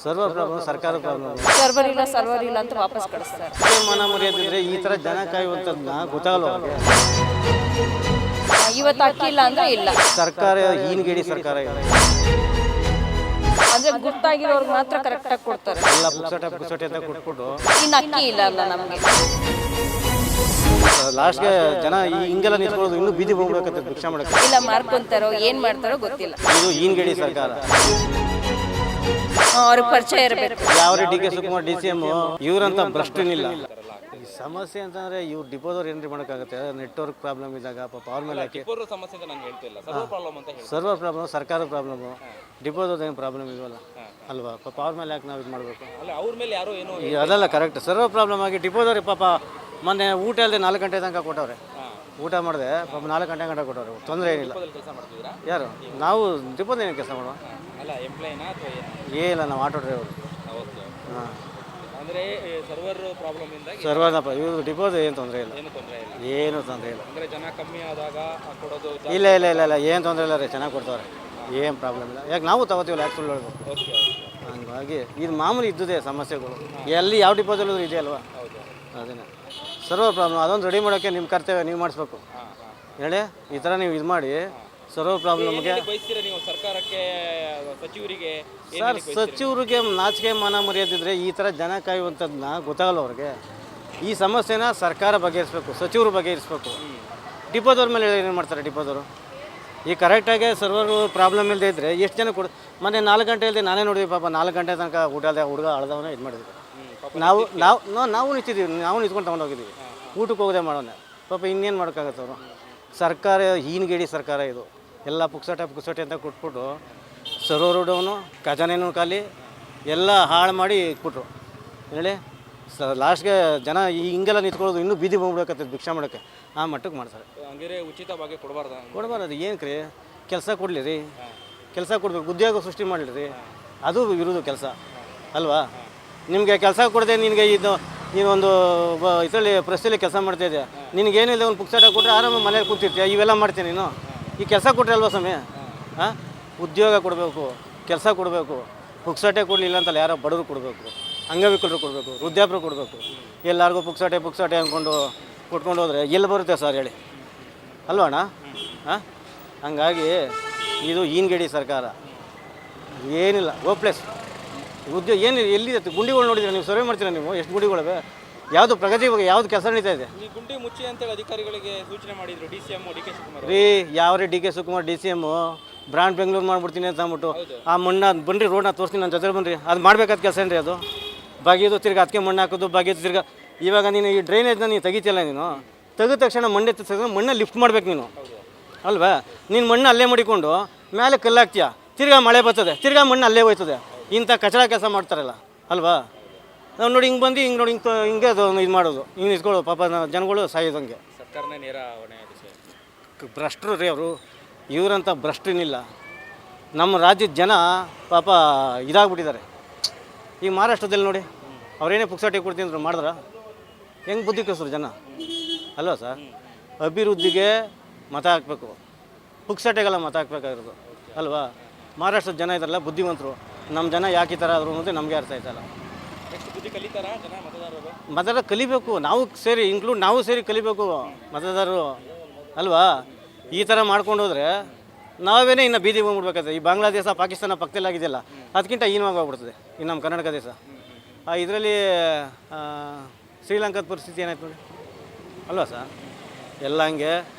Server problem, ಸರ್ಕಾರ problem. Server ಇಲ್ಲ ಅಂತ ವಾಪಸ್ ಕಳಿಸ್ತಾರೆ. ಮನ ಮರ್ಯಾದಿದ್ರೆ ಈ ಥರ ಜನ ಕಾಯುವಂಥದ್ದನ್ನ ಗೊತ್ತಾಗಲ್ಲ ಅವ್ರಿಗೆ. ಇವತ್ತು ಅಕ್ಕಿ ಇಲ್ಲ ಅಂದ್ರೆ ಇಲ್ಲ. ಸರ್ಕಾರ ಹೀನ್ಗೇಡಿ ಸರ್ಕಾರ ಇದೆ. ಅಂದ್ರೆ ಗೊತ್ತಾಗಿರೋರ್ಗೆ ಮಾತ್ರ ಕರೆಕ್ಟಾಗಿ ಕೊಡ್ತಾರೆ. ಎಲ್ಲ ಪುಕ್ಸಟೆ ಅಂತ ಕೊಟ್ಬಿಟ್ಟು ಇನ್ನು ಅಕ್ಕಿ ಇಲ್ಲ ಅಲ್ಲ ನಮಗೆ. ಲಾಸ್ಟ್ಗೆ ಜನ ಹಿಂಗೆಲ್ಲ ನಿಂತ್ಕೊಳ್ಳೋದು, ಇನ್ನೂ ಬೀದಿ ಹೋಗ್ಬೇಕಂತ ಭಿಕ್ಷಾ ಮಾಡಕ್ಕೆ. ಇಲ್ಲ ಮಾರ್ಕೊಂತಾರೋ ಏನು ಮಾಡ್ತಾರೋ ಗೊತ್ತಿಲ್ಲ. ಇದು ಹೀನ್ಗೇಡಿ ಸರ್ಕಾರ. ಅವ್ರಿಗೆ ಪರಿಚಯ ಇರಬೇಕು. ಯಾವ ಡಿ ಕೆ ಶಿವಕುಮಾರ್ DCM ಇವ್ರಂತ ಭ್ರಷ್ಟನಿಲ್ಲ. ಈ ಸಮಸ್ಯೆ ಅಂತಂದ್ರೆ ಇವ್ರು ಡಿಪೋದವ್ರು ಏನ್ರಿ ಮಾಡೋಕ್ಕಾಗುತ್ತೆ? ನೆಟ್ವರ್ಕ್ ಪ್ರಾಬ್ಲಮ್ ಇದ್ದಾಗ ಪಾಪ ಅವ್ರ ಮೇಲೆ ಹಾಕಿ ಸರ್ವರ್ ಪ್ರಾಬ್ಲಮ್, ಸರ್ಕಾರ ಪ್ರಾಬ್ಲಮ್. ಡಿಪೋದವ್ರದ್ದು ಏನು ಪ್ರಾಬ್ಲಮ್ ಇಲ್ವಲ್ಲ ಅಲ್ವಾ? ಪಾಪ ಅವ್ರ ಮೇಲೆ ಯಾಕೆ ನಾವು ಇದು ಮಾಡಬೇಕು? ಅದೆಲ್ಲ ಕರೆಕ್ಟ್. ಸರ್ವರ್ ಪ್ರಾಬ್ಲಮ್ ಆಗಿ ಡಿಪೋದವ್ರಿಗೆ ಪಾಪ ಮೊನ್ನೆ ಊಟ ಇಲ್ಲದೆ 4 ಗಂಟೆ ತನಕ ಕೊಟ್ಟವ್ರೆ. ಊಟ ಮಾಡಿದೆ ಪಾಪ 4 ಗಂಟೆ ಕೊಟ್ಟವ್ರೆ. ತೊಂದರೆ ಏನಿಲ್ಲ. ಯಾರು? ನಾವು ಡಿಪೋದ ಏನು ಕೆಲಸ ಮಾಡುವ? ಏನಿಲ್ಲ, ನಾವು ಆಟೋ ಡ್ರೈವರ್. ಹಾಂ, ಸರ್ವರ್ನಪ್ಪ ಇವ್ರು ಡಿಪೋದ ಏನು ತೊಂದರೆ ಇಲ್ಲ, ಏನು ತೊಂದರೆ ಇಲ್ಲ. ಇಲ್ಲ ಇಲ್ಲ ಇಲ್ಲ ಇಲ್ಲ ಏನು ತೊಂದರೆ ಇಲ್ಲ ರೀ, ಚೆನ್ನಾಗಿ ಕೊಡ್ತಾವ್ರೆ, ಏನು ಪ್ರಾಬ್ಲಮ್ ಇಲ್ಲ. ಯಾಕೆ ನಾವು ತಗೋತೀವಲ್ಲ, ಯಾಕೆ ಸುಳ್ಳು ಹೇಳ್ಬೇಕು? ಹಂಗಾಗಿ ಇದು ಮಾಮೂಲಿ ಇದ್ದುದೇ ಸಮಸ್ಯೆಗಳು, ಎಲ್ಲಿ ಯಾವ ಡಿಪೋದಲ್ಲೂ ಇದೆ ಅಲ್ವಾ? ಅದೇನೆ ಸರ್ವರ್ ಪ್ರಾಬ್ಲಮ್. ಅದೊಂದು ರೆಡಿ ಮಾಡೋಕ್ಕೆ ನಿಮ್ಮ ಕರ್ತವ್ಯ, ನೀವು ಮಾಡಿಸ್ಬೇಕು ಹೇಳಿ. ಈ ಥರ ನೀವು ಇದು ಮಾಡಿ ಸರ್ವರ್ ಪ್ರಾಬ್ಲಮ್ಗೆ ಸರ್, ಸಚಿವರಿಗೆ ನಾಚಿಕೆ ಮಾನ ಮರ್ಯಾದಿದ್ರೆ ಈ ಥರ ಜನ ಕಾಯುವಂಥದ್ದನ್ನ ಗೊತ್ತಾಗಲ್ಲ ಅವ್ರಿಗೆ. ಈ ಸಮಸ್ಯೆನ ಸರ್ಕಾರ ಬಗೆಹರಿಸ್ಬೇಕು, ಸಚಿವರು ಬಗೆಹರಿಸ್ಬೇಕು. ಡಿಪೋದವ್ರ ಮೇಲೆ ಏನು ಮಾಡ್ತಾರೆ ಡಿಪೋದವರು? ಈ ಕರೆಕ್ಟಾಗಿ ಸರ್ವರ್ ಪ್ರಾಬ್ಲಮ್ ಇಲ್ಲದೆ ಇದ್ದರೆ ಎಷ್ಟು ಜನ ಮೊನ್ನೆ 4 ಗಂಟೆ ಇಲ್ಲದೆ ನಾನೇ ನೋಡಿದ್ವಿ ಪಾಪ. 4 ಗಂಟೆ ತನಕ ಊಟ ಅಲ್ಲದೆ ಹುಡುಗ ಅಳ್ದವನ್ನ ಇದು ಮಾಡಿದ್ವಿ. ನಾವು ನಿಂತಿದ್ದೀವಿ, ನಾವು ನಿಂತ್ಕೊಂಡು ತೊಗೊಂಡೋಗಿದ್ದೀವಿ. ಊಟಕ್ಕೆ ಹೋಗದೆ ಮಾಡೋಣ ಪಾಪ. ಇನ್ನೇನು ಮಾಡೋಕ್ಕಾಗತ್ತೆ ಅವರು? ಸರ್ಕಾರ ಹೀನ್ಗೇಡಿ ಸರ್ಕಾರ ಇದು. ಎಲ್ಲ ಪುಕ್ಸಟೆ ಅಂತ ಕೊಟ್ಬಿಟ್ಟು ಸರ್ವರ್ ಡೌನು, ಖಜಾನೆನೂ ಖಾಲಿ, ಎಲ್ಲ ಹಾಳು ಮಾಡಿ ಇಟ್ಬಿಟ್ರು ಹೇಳಿ. ಲಾಸ್ಟ್ಗೆ ಜನ ಹಿಂಗೆಲ್ಲ ನಿಂತ್ಕೊಳ್ಳೋದು, ಇನ್ನೂ ಬೀದಿ ಹೋಗ್ಬೇಕಂತ ಭಿಕ್ಷಾ ಮಾಡೋಕ್ಕೆ ಆ ಮಟ್ಟಕ್ಕೆ ಮಾಡ್ತಾರೆ. ಉಚಿತವಾಗಿ ಕೊಡಬಾರ್ದು. ಏನು ಕ್ರೀ? ಕೆಲಸ ಕೊಡಲಿ ರೀ, ಕೆಲಸ ಕೊಡಬೇಕು, ಉದ್ಯೋಗ ಸೃಷ್ಟಿ ಮಾಡಲಿ ರೀ. ಅದು ಇರೋದು ಕೆಲಸ ಅಲ್ವಾ? ನಿಮಗೆ ಕೆಲಸ ಕೊಡದೆ ನಿನಗೆ ನೀನೊಂದು ಇದರಲ್ಲಿ ಪ್ರೆಸ್ಸಲ್ಲಿ ಕೆಲಸ ಮಾಡ್ತಾಯಿದ್ದೆ, ನಿನಗೇನಿಲ್ಲ ಒಂದು ಪುಕ್ಸಟ ಕೊಟ್ಟರೆ ಆರಾಮಾಗಿ ಮನೇಲಿ ಕೂತಿರ್ತೀಯ. ಇವೆಲ್ಲ ಮಾಡ್ತೀನಿ ನೀನು. ಈ ಕೆಲಸ ಕೊಟ್ಟರೆ ಅಲ್ವಾ ಸಮಯ? ಹಾಂ, ಉದ್ಯೋಗ ಕೊಡಬೇಕು, ಕೆಲಸ ಕೊಡಬೇಕು. ಪುಕ್ಸಟೆ ಕೊಡಲಿಲ್ಲ ಅಂತಲ್ಲ, ಯಾರೋ ಬಡವರು ಕೊಡಬೇಕು, ಅಂಗವಿಕಲರು ಕೊಡಬೇಕು, ವೃದ್ಧಾಪ್ಯರು ಕೊಡಬೇಕು. ಎಲ್ಲರಿಗೂ ಪುಕ್ಸಟೆ ಅಂದ್ಕೊಂಡು ಕೊಟ್ಕೊಂಡು ಹೋದರೆ ಎಲ್ಲಿ ಬರುತ್ತೆ ಸರ್ ಹೇಳಿ ಅಲ್ವಾ ಅಣ್ಣ? ಹಾಂ, ಹಂಗಾಗಿ ಇದು ಹೀನ್ಗೇಡಿ ಸರ್ಕಾರ. ಏನಿಲ್ಲ ಹೋಪ್ಲೆಸ್. ಉದ್ಯೋಗ ಏನು ಎಲ್ಲಿದೆ? ಗುಂಡಿಗಳು ನೋಡಿದ್ರೆ ನೀವು ಸರ್ವೆ ಮಾಡ್ತೀರಾ ನೀವು? ಎಷ್ಟು ಗುಂಡಿಗಳಿವೆ? ಯಾವುದು ಪ್ರಗತಿ ಬಗ್ಗೆ ಯಾವ್ದು ಕೆಲಸ ನಡೀತಾ ಇದೆ? ಗುಂಡಿ ಮುಚ್ಚಿ ಅಂತೇಳಿ ಅಧಿಕಾರಿಗಳಿಗೆ ಸೂಚನೆ ಮಾಡಿದ್ರು DCM DK ಶಿವಕುಮಾರ್ ರೀ. ಯಾವ ರೀ DK Shivakumar DCM brand Bengaluru ಮಾಡ್ಬಿಡ್ತೀನಿ ಅಂತ ಅಂದ್ಬಿಟ್ಟು ಆ ಮಣ್ಣ ಬನ್ನಿರಿ, ರೋಡ್ನ ತೋರಿಸ್ತೀನಿ, ನನ್ನ ಜೊತೆ ಬನ್ನಿರಿ. ಅದು ಮಾಡಬೇಕಾದ ಕೆಲಸ ಏನ್ರಿ? ಅದು ಬಗೆಯೋದು, ತಿರ್ಗಿ ಅದಕ್ಕೆ ಮಣ್ಣು ಹಾಕೋದು, ಬಗೆಯೋದು, ತಿರ್ಗಿ ಇವಾಗ ನೀನು ಈ ಡ್ರೈನೇಜ್ನ ನೀನು ತೆಗಿತಿಲ್ಲ. ನೀನು ತೆಗೆದ ತಕ್ಷಣ ಮಣ್ಣು ಲಿಫ್ಟ್ ಮಾಡ್ಬೇಕು ನೀನು ಅಲ್ವಾ? ನೀನು ಮಣ್ಣು ಅಲ್ಲೇ ಮಡಿಕೊಂಡು ಮೇಲೆ ಕಲ್ಲಾಗ್ತೀಯ, ತಿರ್ಗಾ ಮಳೆ ಬರ್ತದೆ, ತಿರ್ಗಾ ಮಣ್ಣು ಅಲ್ಲೇ ಹೋಯ್ತದೆ. ಇಂಥ ಕಚಡ ಕೆಲಸ ಮಾಡ್ತಾರಲ್ಲ ಅಲ್ವಾ? ನಾವು ನೋಡಿ ಹಿಂಗೆ ಬಂದು ಹಿಂಗೆ ನೋಡಿ ಹಿಂಗೆ ಅದು ಇದು ಮಾಡೋದು, ಹಿಂಗೆ ನಿಂತ್ಕೊಳ್ಳೋ ಪಾಪ ಜನಗಳು ಸಾಯೋದಂಗೆ. ಸರ್ಕಾರನೇ ನೇರ ಹೊಣೆ. ಭ್ರಷ್ಟರು ರೀ ಅವರು. ಇವರಂಥ ಭ್ರಷ್ಟನಿಲ್ಲ. ನಮ್ಮ ರಾಜ್ಯದ ಜನ ಪಾಪ ಇದಾಗ್ಬಿಟ್ಟಿದ್ದಾರೆ. ಈ ಮಹಾರಾಷ್ಟ್ರದಲ್ಲಿ ನೋಡಿ, ಅವರೇನೇ ಪುಕ್ಸಟೆ ಕೊಡ್ತೀನಿ ಅಂದ್ರೆ ಮಾಡಿದ್ರ ಹೆಂಗೆ ಬುದ್ಧಿ ಕಲಿಸ್ರು ಜನ ಅಲ್ವಾ ಸರ್? ಅಭಿವೃದ್ಧಿಗೆ ಮತ ಹಾಕಬೇಕು, ಪುಕ್ಸಟೆಗೆಲ್ಲ ಮತ ಹಾಕ್ಬೇಕಾಗಿರೋದು ಅಲ್ವಾ? ಮಹಾರಾಷ್ಟ್ರದ ಜನ ಇದ್ದಾರಲ್ಲ ಬುದ್ಧಿವಂತರು. ನಮ್ಮ ಜನ ಯಾಕೆ ಈ ಥರ ಆದರು ಅನ್ನೋದು ನಮಗೆ ಅರ್ಥ ಆಯ್ತಲ್ಲ. ಮತದಾರ ಕಲಿಬೇಕು, ನಾವು ಸೇರಿ ನಾವು ಸೇರಿ ಕಲಿಬೇಕು ಮತದಾರರು ಅಲ್ವಾ? ಈ ಥರ ಮಾಡ್ಕೊಂಡು ಹೋದರೆ ನಾವೇನೇ ಇನ್ನು ಬೀದಿ ಹೋಗ್ಬಿಡ್ಬೇಕಾದ್ರೆ. ಈ ಬಾಂಗ್ಲಾದೇಶ ಪಾಕಿಸ್ತಾನ ಪಕ್ಕದಲ್ಲಾಗಿದೆಯಲ್ಲ, ಅದಕ್ಕಿಂತ ಹೀನವಾಗಿ ಹೋಗ್ಬಿಡ್ತದೆ ಈ ನಮ್ಮ ಕರ್ನಾಟಕ ದೇಶ. ಇದರಲ್ಲಿ ಶ್ರೀಲಂಕಾದ ಪರಿಸ್ಥಿತಿ ಏನಾಯ್ತು ನೋಡಿ ಅಲ್ವಾ ಸರ್? ಎಲ್ಲ ಹಂಗೆ.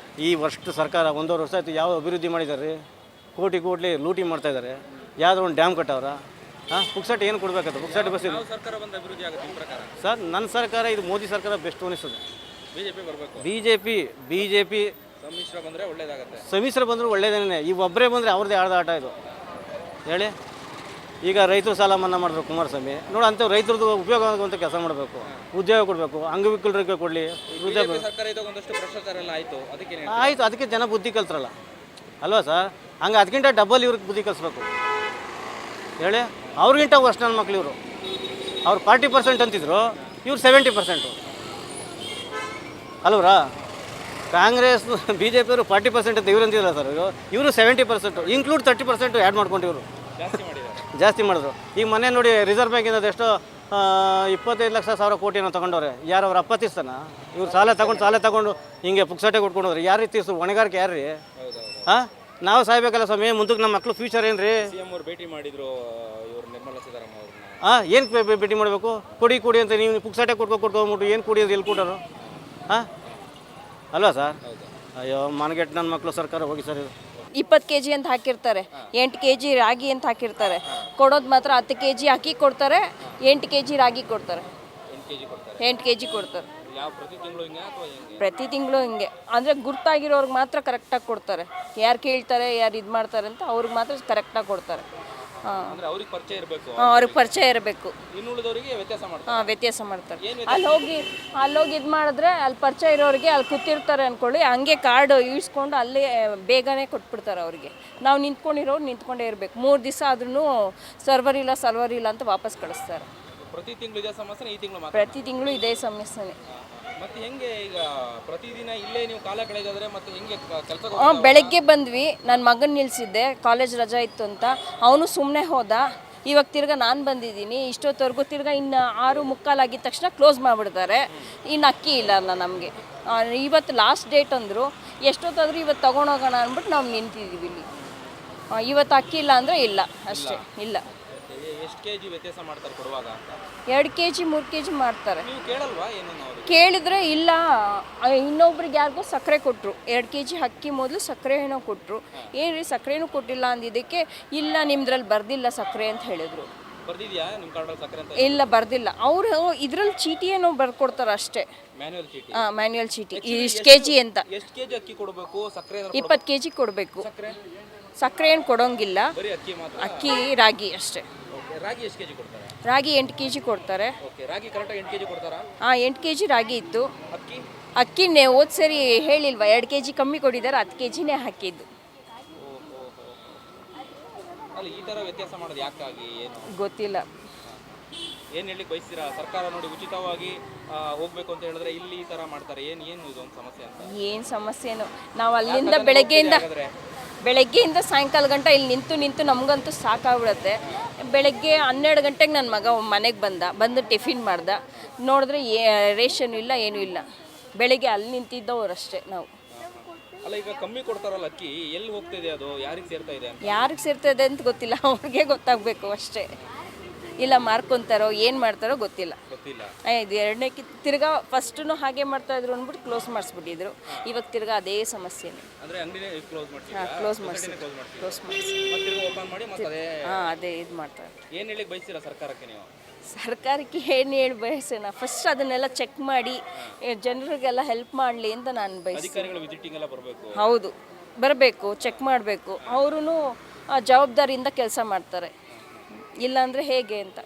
ಈ ವರ್ಷ ಸರ್ಕಾರ 1.5 ವರ್ಷ ಆಯಿತು, ಯಾವ ಅಭಿವೃದ್ಧಿ ಮಾಡಿದ್ದಾರೆ? ಕೋಟಿ ಲೂಟಿ ಮಾಡ್ತಾಯಿದ್ದಾರೆ. ಯಾವುದೋ ಒಂದು ಡ್ಯಾಮ್ ಕಟ್ಟವ್ರ? ಹಾಂ, ಪುಕ್ಸಟೆ ಏನು ಕೊಡಬೇಕಂತ? ಪುಕ್ಸಟೆ ಬಸ್ ಇಲ್ಲ ಸರ್. ನನ್ನ ಸರ್ಕಾರ ಇದು ಮೋದಿ ಸರ್ಕಾರ ಬೆಸ್ಟ್ ಅನಿಸ್ತದೆ. BJP ಸಮ್ಮಿಶ್ರ ಬಂದರೂ ಒಳ್ಳೇದೇನೆ. ಈ ಒಬ್ಬರೇ ಬಂದರೆ ಅವ್ರದ್ದೇ ಆಟ ಇದು ಹೇಳಿ. ಈಗ ರೈತರು ಸಾಲ ಮನ್ನಾ ಮಾಡಿದ್ರು ಕುಮಾರಸ್ವಾಮಿ ನೋಡಿ. ಅಂಥವು ರೈತರದ್ದು ಉಪಯೋಗ ಆಗುವಂಥ ಕೆಲಸ ಮಾಡಬೇಕು, ಉದ್ಯೋಗ ಕೊಡಬೇಕು, ಅಂಗವಿಕಲರಿಗೆ ಕೊಡಲಿ. ಆಯಿತು, ಅದಕ್ಕೆ ಜನ ಬುದ್ಧಿ ಕಲ್ತ್ರಲ್ಲ ಅಲ್ವಾ ಸರ್? ಹಂಗೆ ಅದಕ್ಕಿಂತ ಡಬಲ್ ಇವ್ರಿಗೆ ಬುದ್ಧಿ ಕಲಿಸ್ಬೇಕು ಹೇಳಿ. ಅವ್ರಿಗಿಂತ ವರ್ಷ ನನ್ನ ಮಕ್ಳು ಇವರು. ಅವ್ರು 40% ಅಂತಿದ್ರು, ಇವ್ರು 70% ಅಲ್ವರಾ? ಕಾಂಗ್ರೆಸ್ BJP ಅವರು 40% ಅಂತ ಇವ್ರು ಅಂತಿಲ್ಲ ಸರ್. ಇವರು 70%, ಇನ್ಕ್ಲೂಡ್ 30% ಆ್ಯಡ್ ಮಾಡ್ಕೊಂಡು ಇವರು ಜಾಸ್ತಿ ಮಾಡಿದ್ರು. ಈಗ ಮನೆ ನೋಡಿ ರಿಸರ್ವ್ ಬ್ಯಾಂಕಿಂದ ಎಷ್ಟೋ 25 ಲಕ್ಷ ಸಾವಿರ ಕೋಟಿನ ತೊಗೊಂಡವ್ರೆ. ಯಾರು ಅವ್ರು ಅಪ್ಪ ತೀರ್ಸ್ತಾನ? ಇವ್ರು ಸಾಲ ತಗೊಂಡು ಹಿಂಗೆ ಪುಕ್ಸಟೆ ಕೊಟ್ಕೊಂಡವ್ರಿ. ಯಾರು ತೀರ್ಸು? ಹೊಣೆಗಾರಿಕೆ ಯಾರು ರೀ? ಹಾಂ, ನಾವು ಸಾಯ್ಬೇಕಲ್ಲ ಸ್ವಾಮಿ. ಮುಂದಕ್ಕೆ ನಮ್ಮ ಮಕ್ಕಳು ಫ್ಯೂಚರ್ ಏನು ರೀ? ಸಿಎಂ ಅವರು ಭೇಟಿ ಮಾಡಿದ್ರು ಇವರು ನಿರ್ಮಲಾ ಸೀತಾರಾಮನ್ ಅವ್ರನ್ನ. ಏನು ಭೇಟಿ ಮಾಡಬೇಕು? ಕುಡಿ ಅಂತ ನೀವು ಪುಕ್ಸಟೆ ಕೊಟ್ಕೊಂಡ್ಬಿಟ್ಟು ಏನು ಕುಡಿಯೋದು ಎಲ್ಲಿ ಕೊಟ್ಟರು? ಹಾಂ ಅಲ್ವಾ ಸರ್? ಅಯ್ಯೋ ಮನಗೆಟ್ಟು ನನ್ನ ಮಕ್ಕಳು. ಸರ್ಕಾರ ಹೋಗಿ ಸರ್. ಇದು 20 kg ಅಂತ ಹಾಕಿರ್ತಾರೆ, 8 kg ರಾಗಿ ಅಂತ ಹಾಕಿರ್ತಾರೆ. ಕೊಡೋದು ಮಾತ್ರ 10 kg ಅಕ್ಕಿ ಕೊಡ್ತಾರೆ, 8 kg ರಾಗಿ ಕೊಡ್ತಾರೆ, 8 kg ಕೊಡ್ತಾರೆ. ಯಾವ ಪ್ರತಿ ತಿಂಗಳು ಹಿಂಗೆ ಅಥವಾ ಹೆಂಗೆ? ಪ್ರತಿ ತಿಂಗಳು ಹಿಂಗೆ. ಅಂದರೆ ಗುರ್ತಾಗಿರೋರ್ಗೆ ಮಾತ್ರ ಕರೆಕ್ಟಾಗಿ ಕೊಡ್ತಾರೆ. ಯಾರು ಕೇಳ್ತಾರೆ, ಯಾರು ಇದು ಮಾಡ್ತಾರೆ ಅಂತ ಅವ್ರಿಗೆ ಮಾತ್ರ ಕರೆಕ್ಟಾಗಿ ಕೊಡ್ತಾರೆ. ಹಾಂ, ಅಂದ್ರೆ ಅವ್ರಿಗೆ ಪರಿಚಯ ಇರಬೇಕು, ಅವ್ರಿಗೆ ಪರಿಚಯ ಇರಬೇಕು. ಇನ್ನುಳಿದವರಿಗೆ ವ್ಯತ್ಯಾಸ ಮಾಡ್ತಾರೆ. ಹಾಂ, ವ್ಯತ್ಯಾಸ ಮಾಡ್ತಾರೆ. ಅಲ್ಲೋಗಿ ಇದು ಮಾಡಿದ್ರೆ ಅಲ್ಲಿ ಪರಿಚಯ ಇರೋರಿಗೆ ಅಲ್ಲಿ ಕೂತಿರ್ತಾರೆ ಅಂದ್ಕೊಳ್ಳಿ, ಹಂಗೆ ಕಾರ್ಡ್ ಇಳಿಸ್ಕೊಂಡು ಅಲ್ಲೇ ಬೇಗನೆ ಕೊಟ್ಬಿಡ್ತಾರೆ ಅವ್ರಿಗೆ. ನಾವು ನಿಂತ್ಕೊಂಡಿರೋರು ನಿಂತ್ಕೊಂಡೇ ಇರಬೇಕು. 3 ದಿವಸ ಆದ್ರೂ ಸರ್ವರ್ ಇಲ್ಲ ಅಂತ ವಾಪಸ್ ಕಳಿಸ್ತಾರೆ. ಪ್ರತಿ ತಿಂಗಳು ಇದೇ ಸಮಸ್ಯೆ, ಈ ತಿಂಗಳು ಮಾತ್ರ? ಪ್ರತಿ ತಿಂಗಳು ಇದೇ ಸಮಸ್ಯೆನೇ. ಮತ್ತೆ ಹೆಂಗೆ ಈಗ ಪ್ರತಿದಿನ ಇಲ್ಲೇ ನೀವು ಕಾಲ ಕಳೆದಾದ್ರೆ ಮತ್ತೆ ಹೆಂಗೆ ಕೆಲಸ? ಬೆಳಗ್ಗೆ ಬಂದ್ವಿ, ನನ್ನ ಮಗನ ನಿಲ್ಲಿಸಿದ್ದೆ, ಕಾಲೇಜ್ ರಜಾ ಇತ್ತು ಅಂತ. ಅವನು ಸುಮ್ಮನೆ ಹೋದ. ಇವಾಗ ತಿರ್ಗಾ ನಾನು ಬಂದಿದ್ದೀನಿ. ಇಷ್ಟೊತ್ತವರೆಗೂ ತಿರ್ಗಾ ಇನ್ನು 6:45 ಆಗಿದ ತಕ್ಷಣ ಕ್ಲೋಸ್ ಮಾಡಿಬಿಡ್ತಾರೆ. ಇನ್ನು ಅಕ್ಕಿ ಇಲ್ಲ ನಮಗೆ. ಇವತ್ತು ಲಾಸ್ಟ್ ಡೇಟ್ ಅಂದರು. ಎಷ್ಟೊತ್ತಾದರೂ ಇವತ್ತು ತೊಗೊಂಡೋಗೋಣ ಅಂದ್ಬಿಟ್ಟು ನಾವು ನಿಂತಿದ್ದೀವಿ ಇಲ್ಲಿ. ಇವತ್ತು ಅಕ್ಕಿ ಇಲ್ಲ ಅಂದರೆ ಇಲ್ಲ, ಅಷ್ಟೇ. ಇಲ್ಲ. ಎಷ್ಟು kg ವ್ಯತ್ಯಾಸ ಮಾಡ್ತಾರೆ ಕೊಡುವಾಗ ಅಂತ? 2 kg 3 kg ಮಾಡ್ತಾರೆ. ನೀವು ಕೇಳಲ್ವಾ ಏನೇನು ಅವ್ರಿಗೆ? ಕೇಳಿದ್ರೆ ಇಲ್ಲ, ಇನ್ನೊಬ್ರಿಗೆ ಯಾರಿಗೂ ಸಕ್ಕರೆ ಕೊಟ್ಟರು. 2 kg ಅಕ್ಕಿ ಮೊದಲು ಸಕ್ಕರೆ ಏನೋ ಕೊಟ್ಟರು. ಏನ್ರಿ ಸಕ್ಕರೆನೂ ಕೊಟ್ಟಿಲ್ಲ ಅಂದಿದ್ದಕ್ಕೆ ಇಲ್ಲ ನಿಮ್ದ್ರಲ್ಲಿ ಬರ್ದಿಲ್ಲ ಸಕ್ಕರೆ ಅಂತ ಹೇಳಿದ್ರು. ಬರ್ದಿದ್ಯಾ ನಿಮ್ಮ ಕಾರ್ಡಲ್ಲಿ ಸಕ್ಕರೆ ಅಂತ? ಇಲ್ಲ, ಬರ್ದಿಲ್ಲ. ಅವರು ಇದ್ರಲ್ಲಿ ಚೀಟಿ ಏನೋ ಬರ್ಕೊಡ್ತಾರೆ ಅಷ್ಟೇ. ಮ್ಯಾನ್ಯುವಲ್ ಚೀಟಿ? ಹಾಂ, ಮ್ಯಾನ್ಯುವಲ್ ಚೀಟಿ. ಇಷ್ಟು kg ಅಂತ. ಎಷ್ಟು kg ಅಕ್ಕಿ ಕೊಡಬೇಕು? ಸಕ್ಕರೆ 20 kg ಕೊಡಬೇಕು. ಸಕ್ಕರೆ ಏನು ಕೊಡೋಂಗಿಲ್ಲ, ಬರೀ ಅಕ್ಕಿ ಮಾತ್ರ? ಅಕ್ಕಿ ರಾಗಿ ಅಷ್ಟೇ. ರಾಗಿ ಎಷ್ಟು kg ಕೊಡ್ತಾರೆ? ರಾಗಿ 8 kg ಕೊಡ್ತಾರೆ. ಓಕೆ, ರಾಗಿ ಕರೆಕ್ಟಾಗಿ 8 kg ಕೊಡ್ತಾರಾ? ಹಾಂ, 8 kg ರಾಗಿ ಇತ್ತು. ಅಕ್ಕಿ? ಅಕ್ಕಿನೇ ಹೋದ ಸರಿ ಹೇಳಿಲ್ವಾ, 2 kg ಕಮ್ಮಿ ಕೊಟ್ಟಿದ್ದಾರೆ, 10 kgನೇ ಹಾಕಿದ್ದು. ಅಲ್ಲ, ಈ ಥರ ವ್ಯತ್ಯಾಸ ಮಾಡೋದು ಯಾಕಾಗಿ? ಏನು ಗೊತ್ತಿಲ್ಲ. ಏನು ಹೇಳಲಿಕ್ಕೆ ಬಯಸ್ತೀರಾ? ಸರ್ಕಾರ ನೋಡಿ ಉಚಿತವಾಗಿ ಹೋಗ್ಬೇಕು ಅಂತ ಹೇಳಿದ್ರೆ ಇಲ್ಲಿ ಈ ಥರ ಮಾಡ್ತಾರೆ. ಏನು ಇದೊಂದು ಸಮಸ್ಯೆ ಅಂತ? ಏನು ಸಮಸ್ಯೆನೋ, ನಾವು ಅಲ್ಲಿಂದ ಬೆಳಗ್ಗೆಯಿಂದ ಸಾಯಂಕಾಲ ಗಂಟ ಇಲ್ಲಿ ನಿಂತು ನಮಗಂತೂ ಸಾಕಾಗ್ಬಿಡುತ್ತೆ. ಬೆಳಗ್ಗೆ 12 ಗಂಟೆಗೆ ನನ್ನ ಮಗ ಮನೆಗೆ ಬಂದು ಟಿಫಿನ್ ಮಾಡ್ದ. ನೋಡಿದ್ರೆ ರೇಷನ್ ಇಲ್ಲ, ಏನೂ ಇಲ್ಲ. ಬೆಳಗ್ಗೆ ಅಲ್ಲಿ ನಿಂತಿದ್ದವರಷ್ಟೇ ನಾವು. ಅಲ್ಲ, ಈಗ ಕಮ್ಮಿ ಕೊಡ್ತಾರಲ್ಲ ಅಕ್ಕಿ, ಎಲ್ಲಿ ಹೋಗ್ತಿದೆ ಅದು? ಯಾರಿಗೆ ಸೇರ್ತಾ ಇದೆ? ಯಾರಿಗೆ ಸೇರ್ತದೆ ಅಂತ ಗೊತ್ತಿಲ್ಲ, ಅವ್ರಿಗೆ ಗೊತ್ತಾಗಬೇಕು ಅಷ್ಟೇ. ಇಲ್ಲ ಮಾರ್ಕೊಂತಾರೋ ಏನು ಮಾಡ್ತಾರೋ ಗೊತ್ತಿಲ್ಲ. ಇದು 2ನೇ ತಿರ್ಗಾ ಫಸ್ಟು ಹಾಗೆ ಮಾಡ್ತಾಯಿದ್ರು ಅಂದ್ಬಿಟ್ಟು ಕ್ಲೋಸ್ ಮಾಡಿಸ್ಬಿಟ್ಟಿದ್ರು. ಇವಾಗ ತಿರ್ಗಾ ಅದೇ ಸಮಸ್ಯೆನೇ. ಹಾಂ, ಕ್ಲೋಸ್ ಮಾಡಿಸಿ ಹಾಂ, ಅದೇ ಇದು ಮಾಡ್ತಾರೆ. ಏನು ಹೇಳಿ ಬಯಸ್ತೀರಾ ಸರ್ಕಾರಕ್ಕೆ ನೀವು? ಸರ್ಕಾರಕ್ಕೆ ಏನು ಹೇಳಿ ಬಯಸೋಣ, ಫಸ್ಟ್ ಅದನ್ನೆಲ್ಲ ಚೆಕ್ ಮಾಡಿ ಜನರಿಗೆಲ್ಲ ಹೆಲ್ಪ್ ಮಾಡಲಿ ಅಂತ ನಾನು ಬಯಸ್ತೀನಿ. ಹೌದು, ಬರಬೇಕು, ಚೆಕ್ ಮಾಡಬೇಕು. ಅವರೂ ಜವಾಬ್ದಾರಿಯಿಂದ ಕೆಲಸ ಮಾಡ್ತಾರೆ. ಇಲ್ಲಾಂದರೆ ಹೇಗೆ ಅಂತ.